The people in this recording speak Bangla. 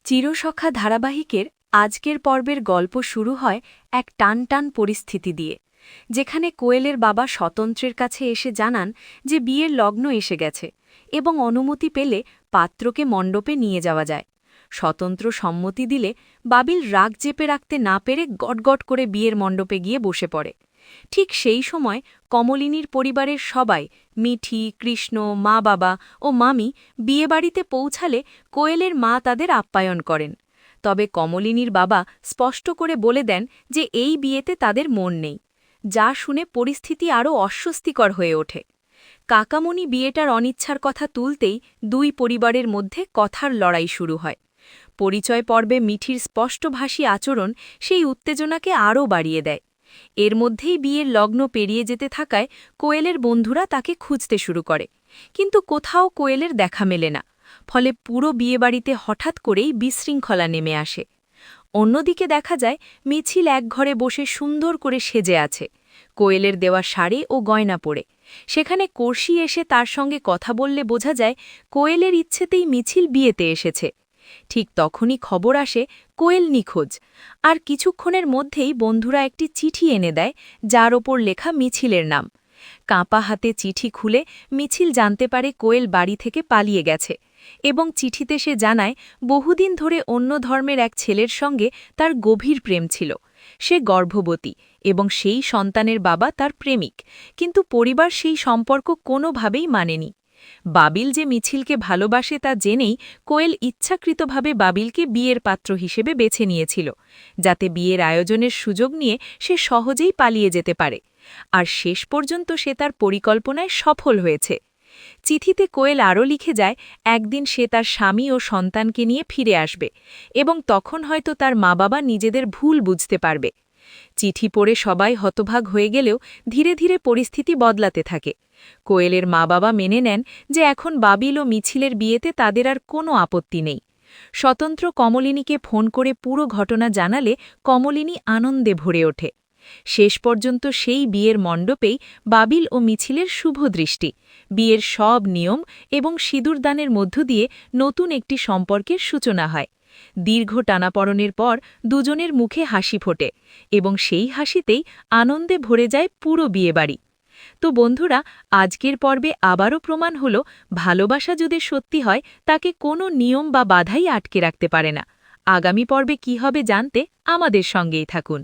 চিরসখা ধারাবাহিকের আজকের পর্বের গল্প শুরু হয় এক টানটান পরিস্থিতি দিয়ে, যেখানে কোয়েলের বাবা স্বতন্ত্রের কাছে এসে জানান যে বিয়ের লগ্ন এসে গেছে এবং অনুমতি পেলে পাত্রকে মণ্ডপে নিয়ে যাওয়া যায়। স্বতন্ত্র সম্মতি দিলে বাবিল রাগ চেপে রাখতে না পেরে গটগট করে বিয়ের মণ্ডপে গিয়ে বসে পড়ে। ঠিক সেই সময় কমলিনীর পরিবারের সবাই, মিঠি, কৃষ্ণ, মা বাবা ও মামি বিয়েবাড়িতে পৌঁছালে কোয়েলের মা তাদের আপ্যায়ন করেন। তবে কমলিনীর বাবা স্পষ্ট করে বলে দেন যে এই বিয়েতে তাদের মন নেই, যা শুনে পরিস্থিতি আরও অস্বস্তিকর হয়ে ওঠে। কাকামণি বিয়েটার অনিচ্ছার কথা তুলতেই দুই পরিবারের মধ্যে কথার লড়াই শুরু হয়। পরিচয় পর্বে মিঠির স্পষ্টভাষী আচরণ সেই উত্তেজনাকে আরও বাড়িয়ে দেয়। এর মধ্যেই বিয়ের লগ্ন পেরিয়ে যেতে থাকায় কোয়েলের বন্ধুরা তাকে খুঁজতে শুরু করে, কিন্তু কোথাও কোয়েলের দেখা মেলে না। ফলে পুরো বিয়েবাড়িতে হঠাৎ করেই বিশৃঙ্খলা নেমে আসে। অন্যদিকে দেখা যায় মিছিল এক ঘরে বসে সুন্দর করে সেজে আছে, কোয়েলের দেওয়া শাড়ি ও গয়না পরে। সেখানে কর্ষি এসে তার সঙ্গে কথা বললে বোঝা যায় কোয়েলের ইচ্ছেতেই মিছিল বিয়েতে এসেছে। ঠিক তখনই খবর আসে কোয়েল নিখোঁজ, আর কিছুক্ষণের মধ্যেই বন্ধুরা একটি চিঠি এনে দেয়, যার ওপর লেখা মিছিলের নাম। কাঁপা হাতে চিঠি খুলে মিছিল জানতে পারে কোয়েল বাড়ি থেকে পালিয়ে গেছে, এবং চিঠিতে সে জানায় বহুদিন ধরে অন্য ধর্মের এক ছেলের সঙ্গে তার গভীর প্রেম ছিল। সে গর্ভবতী এবং সেই সন্তানের বাবা তার প্রেমিক, কিন্তু পরিবার সেই সম্পর্ক কোনোভাবেই মানেনি। বাবিল যে মিছিলকে ভালোবাসে তা জেনেই কোয়েল ইচ্ছাকৃতভাবে বাবিলকে বিয়ের পাত্র হিসেবে বেছে নিয়েছিল, যাতে বিয়ের আয়োজনের সুযোগ নিয়ে সে সহজেই পালিয়ে যেতে পারে। আর শেষ পর্যন্ত সে তার পরিকল্পনায় সফল হয়েছে। চিঠিতে কোয়েল আরও লিখে যায় একদিন সে তার স্বামী ও সন্তানকে নিয়ে ফিরে আসবে, এবং তখন হয়তো তার মা বাবা নিজেদের ভুল বুঝতে পারবে। চিঠি পড়ে সবাই হতভাগ হয়ে গেলেও ধীরে ধীরে পরিস্থিতি বদলাতে থাকে। কোয়েলের মা বাবা মেনে নেন যে এখন বাবিল ও মিছিলের বিয়েতে তাদের আর কোনো আপত্তি নেই। স্বতন্ত্র কমলিনীকে ফোন করে পুরো ঘটনা জানালে কমলিনী আনন্দে ভরে ওঠে। শেষ পর্যন্ত সেই বিয়ের মণ্ডপেই বাবিল ও মিছিলের শুভ দৃষ্টি, বিয়ের সব নিয়ম এবং সিঁদুরদানের মধ্য দিয়ে নতুন একটি সম্পর্কের সূচনা হয়। দীর্ঘ টানাপড়নের পর দুজনের মুখে হাসি ফোটে, এবং সেই হাসিতেই আনন্দে ভরে যায় পুরো বিয়েবাড়ি। তো বন্ধুরা, আজকের পর্বে আবারও প্রমাণ হল ভালোবাসা যদি সত্যি হয় তাকে কোনো নিয়ম বা বাধাই আটকে রাখতে পারে না। আগামী পর্বে কী হবে জানতে আমাদের সঙ্গেই থাকুন।